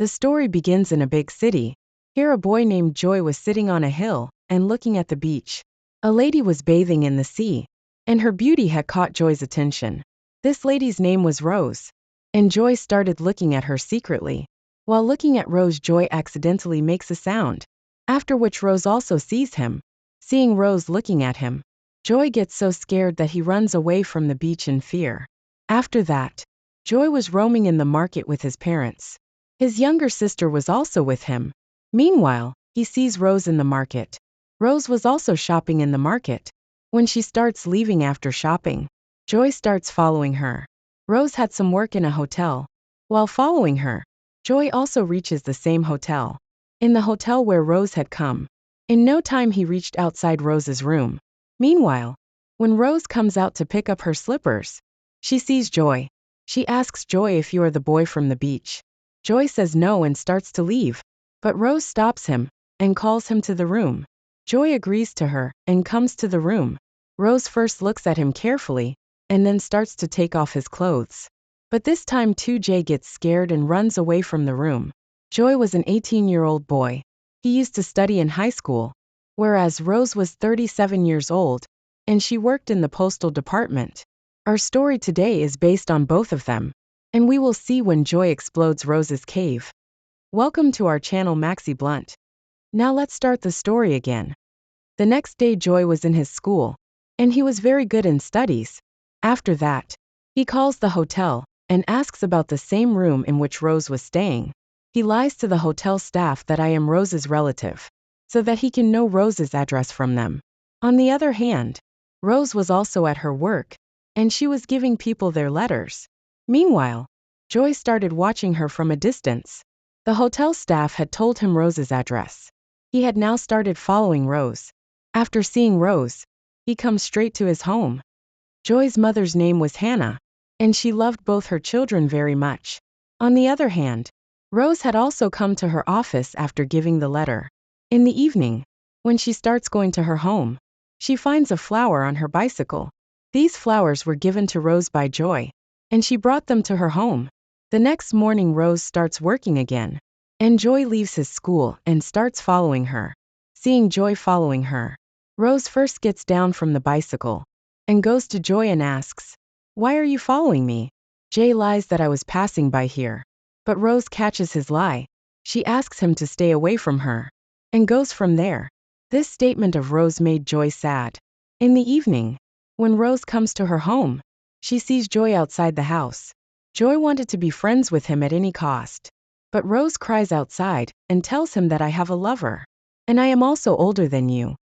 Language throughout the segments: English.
The story begins in a big city. Here a boy named Joy was sitting on a hill and looking at the beach. A lady was bathing in the sea, and her beauty had caught Joy's attention. This lady's name was Rose, and Joy started looking at her secretly. While looking at Rose, Joy accidentally makes a sound, after which Rose also sees him. Seeing Rose looking at him, Joy gets so scared that he runs away from the beach in fear. After that, Joy was roaming in the market with his parents. His younger sister was also with him. Meanwhile, he sees Rose in the market. Rose was also shopping in the market. When she starts leaving after shopping, Joy starts following her. Rose had some work in a hotel. While following her, Joy also reaches the same hotel. In the hotel where Rose had come. In no time he reached outside Rose's room. Meanwhile, when Rose comes out to pick up her slippers, she sees Joy. She asks Joy if you are the boy from the beach. Joy says no and starts to leave, but Rose stops him and calls him to the room. Joy agrees to her and comes to the room. Rose first looks at him carefully and then starts to take off his clothes. But this time too Joy gets scared and runs away from the room. Joy was an 18-year-old boy. He used to study in high school, whereas Rose was 37 years old, and she worked in the postal department. Our story today is based on both of them, and we will see when Joy explodes Rose's cave. Welcome to our channel Maxi Blunt. Now let's start the story again. The next day Joy was in his school, and he was very good in studies. After that, he calls the hotel and asks about the same room in which Rose was staying. He lies to the hotel staff that I am Rose's relative, so that he can know Rose's address from them. On the other hand, Rose was also at her work, and she was giving people their letters. Meanwhile, Joy started watching her from a distance. The hotel staff had told him Rose's address. He had now started following Rose. After seeing Rose, he comes straight to his home. Joy's mother's name was Hannah, and she loved both her children very much. On the other hand, Rose had also come to her office after giving the letter. In the evening, when she starts going to her home, she finds a flower on her bicycle. These flowers were given to Rose by Joy, and she brought them to her home. The next morning Rose starts working again, and Joy leaves his school and starts following her. Seeing Joy following her, Rose first gets down from the bicycle and goes to Joy and asks, "Why are you following me?" Joy lies that I was passing by here. But Rose catches his lie. She asks him to stay away from her, and goes from there. This statement of Rose made Joy sad. In the evening, when Rose comes to her home, she sees Joy outside the house. Joy wanted to be friends with him at any cost. But Rose cries outside and tells him that I have a lover, and I am also older than you.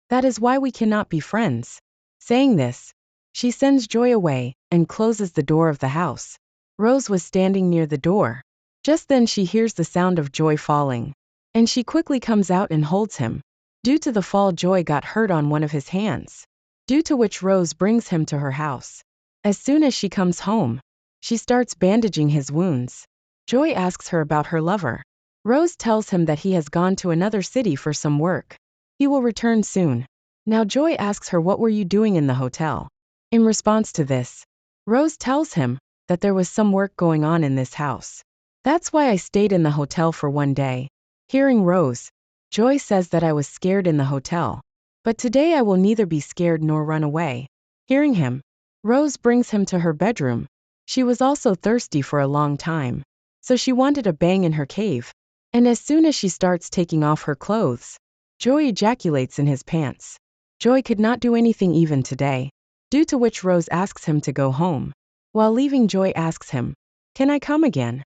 That is why we cannot be friends. Saying this, she sends Joy away and closes the door of the house. Rose was standing near the door. Just then she hears the sound of Joy falling, and she quickly comes out and holds him. Due to the fall, Joy got hurt on one of his hands, due to which Rose brings him to her house. As soon as she comes home, she starts bandaging his wounds. Joy asks her about her lover. Rose tells him that he has gone to another city for some work. He will return soon. Now Joy asks her, "What were you doing in the hotel?" In response to this, Rose tells him that there was some work going on in this house. "That's why I stayed in the hotel for one day." Hearing Rose, Joy says that I was scared in the hotel, but today I will neither be scared nor run away. Hearing him, Rose brings him to her bedroom. She was also thirsty for a long time, so she wanted a bang in her cave. And as soon as she starts taking off her clothes, Joy ejaculates in his pants. Joy could not do anything even today, due to which Rose asks him to go home. While leaving, Joy asks him, "Can I come again?"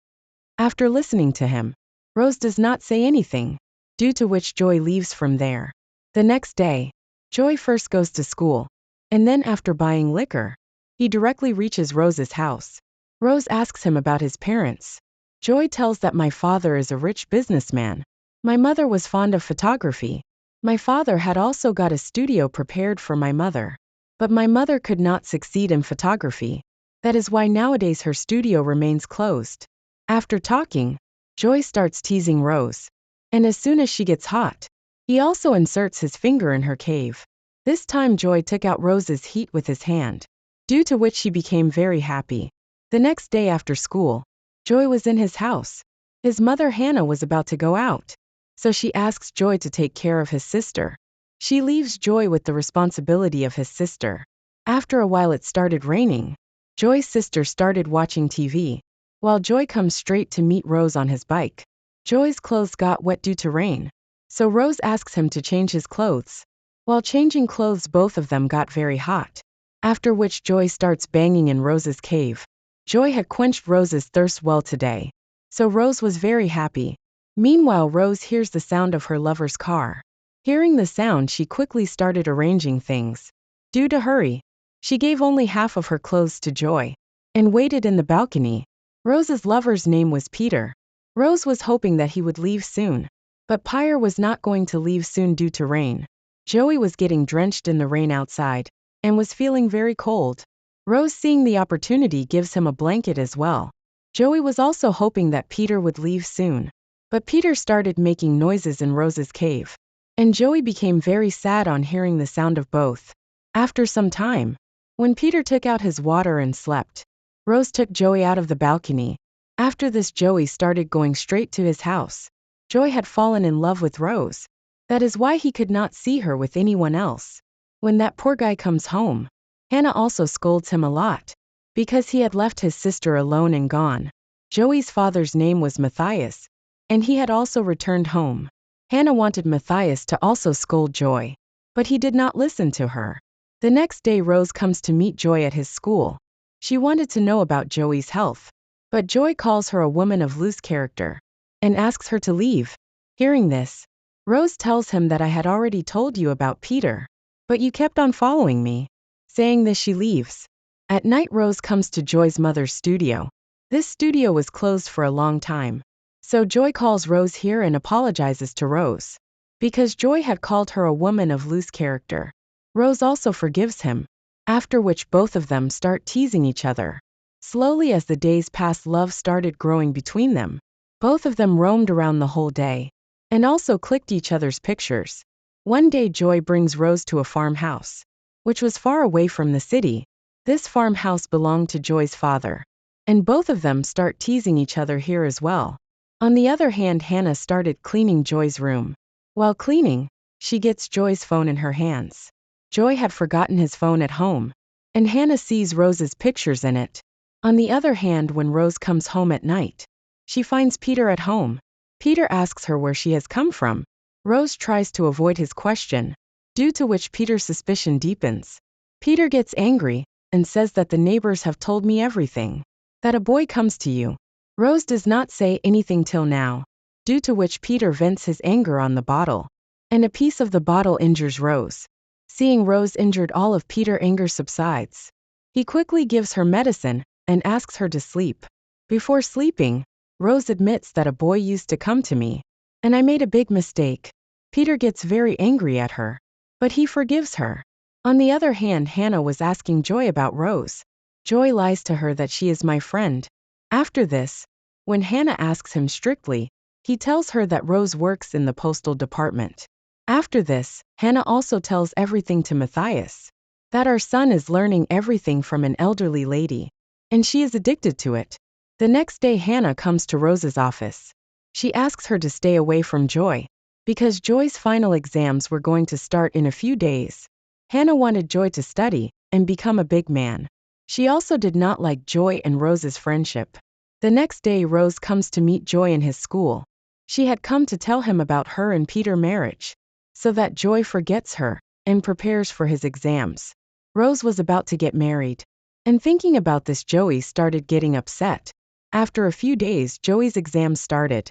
After listening to him, Rose does not say anything, due to which Joy leaves from there. The next day, Joy first goes to school, and then after buying liquor, he directly reaches Rose's house. Rose asks him about his parents. Joy tells that my father is a rich businessman. My mother was fond of photography. My father had also got a studio prepared for my mother, but my mother could not succeed in photography. That is why nowadays her studio remains closed. After talking, Joy starts teasing Rose, and as soon as she gets hot, he also inserts his finger in her cave. This time Joy took out Rose's heat with his hand, due to which she became very happy. The next day after school, Joy was in his house. His mother Hannah was about to go out, so she asks Joy to take care of his sister. She leaves Joy with the responsibility of his sister. After a while it started raining. Joy's sister started watching TV, while Joy comes straight to meet Rose on his bike. Joy's clothes got wet due to rain, so Rose asks him to change his clothes. While changing clothes both of them got very hot, after which Joy starts banging in Rose's cave. Joy had quenched Rose's thirst well today, so Rose was very happy. Meanwhile Rose hears the sound of her lover's car. Hearing the sound she quickly started arranging things. Due to hurry, she gave only half of her clothes to Joy, and waited in the balcony. Rose's lover's name was Peter. Rose was hoping that he would leave soon, but Peter was not going to leave soon due to rain. Joey was getting drenched in the rain outside, and was feeling very cold. Rose, seeing the opportunity, gives him a blanket as well. Joey was also hoping that Peter would leave soon, but Peter started making noises in Rose's cave, and Joey became very sad on hearing the sound of both. After some time, when Peter took out his water and slept, Rose took Joey out of the balcony. After this Joey started going straight to his house. Joey had fallen in love with Rose. That is why he could not see her with anyone else. When that poor guy comes home, Hannah also scolds him a lot, because he had left his sister alone and gone. Joey's father's name was Matthias, and he had also returned home. Hannah wanted Matthias to also scold Joy, but he did not listen to her. The next day Rose comes to meet Joy at his school. She wanted to know about Joey's health, but Joy calls her a woman of loose character, and asks her to leave. Hearing this, Rose tells him that I had already told you about Peter, but you kept on following me. Saying this she leaves. At night Rose comes to Joy's mother's studio. This studio was closed for a long time, so Joy calls Rose here and apologizes to Rose, because Joy had called her a woman of loose character. Rose also forgives him, after which both of them start teasing each other. Slowly as the days passed, love started growing between them. Both of them roamed around the whole day, and also clicked each other's pictures. One day Joy brings Rose to a farmhouse, which was far away from the city. This farmhouse belonged to Joy's father, and both of them start teasing each other here as well. On the other hand, Hannah started cleaning Joy's room. While cleaning, she gets Joy's phone in her hands. Joy had forgotten his phone at home, and Hannah sees Rose's pictures in it. On the other hand, when Rose comes home at night, she finds Peter at home. Peter asks her where she has come from. Rose tries to avoid his question, due to which Peter's suspicion deepens. Peter gets angry, and says that the neighbors have told me everything, that a boy comes to you. Rose does not say anything till now, due to which Peter vents his anger on the bottle, and a piece of the bottle injures Rose. Seeing Rose injured, all of Peter's anger subsides. He quickly gives her medicine, and asks her to sleep. Before sleeping, Rose admits that a boy used to come to me, and I made a big mistake. Peter gets very angry at her, but he forgives her. On the other hand, Hannah was asking Joy about Rose. Joy lies to her that she is my friend. After this, when Hannah asks him strictly, he tells her that Rose works in the postal department. After this, Hannah also tells everything to Matthias, that our son is learning everything from an elderly lady, and she is addicted to it. The next day Hannah comes to Rose's office. She asks her to stay away from Joy, because Joy's final exams were going to start in a few days. Hannah wanted Joy to study and become a big man. She also did not like Joy and Rose's friendship. The next day Rose comes to meet Joy in his school. She had come to tell him about her and Peter's marriage, so that Joy forgets her and prepares for his exams. Rose was about to get married, and thinking about this Joey started getting upset. After a few days Joey's exams started,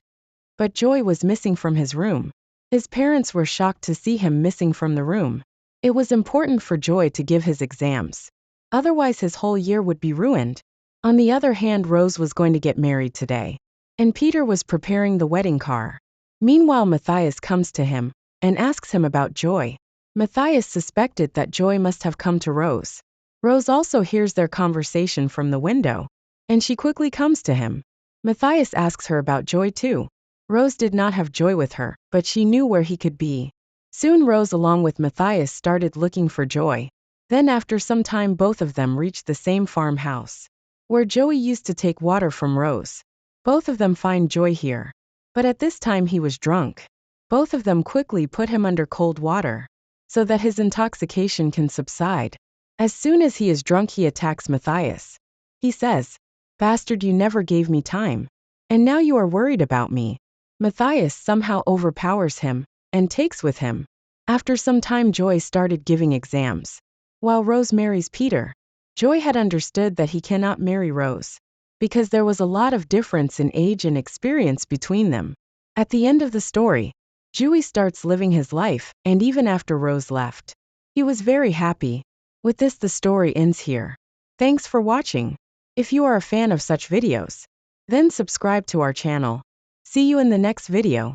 but Joy was missing from his room. His parents were shocked to see him missing from the room. It was important for Joy to give his exams, otherwise his whole year would be ruined. On the other hand, Rose was going to get married today, and Peter was preparing the wedding car. Meanwhile, Matthias comes to him and asks him about Joy. Matthias suspected that Joy must have come to Rose. Rose also hears their conversation from the window, and she quickly comes to him. Matthias asks her about Joy too. Rose did not have Joy with her, but she knew where he could be. Soon Rose along with Matthias started looking for Joy. Then after some time both of them reached the same farmhouse, where Joey used to take water from Rose. Both of them find joy here. But at this time he was drunk. Both of them quickly put him under cold water, so that his intoxication can subside. As soon as he is drunk, he attacks Matthias. He says, "Bastard, you never gave me time. And now you are worried about me." Matthias somehow overpowers him and takes with him. After some time, Joy started giving exams, while Rose marries Peter. Joy had understood that he cannot marry Rose, because there was a lot of difference in age and experience between them. At the end of the story, Joey starts living his life, and even after Rose left, he was very happy. With this, the story ends here. Thanks for watching. If you are a fan of such videos, then subscribe to our channel. See you in the next video.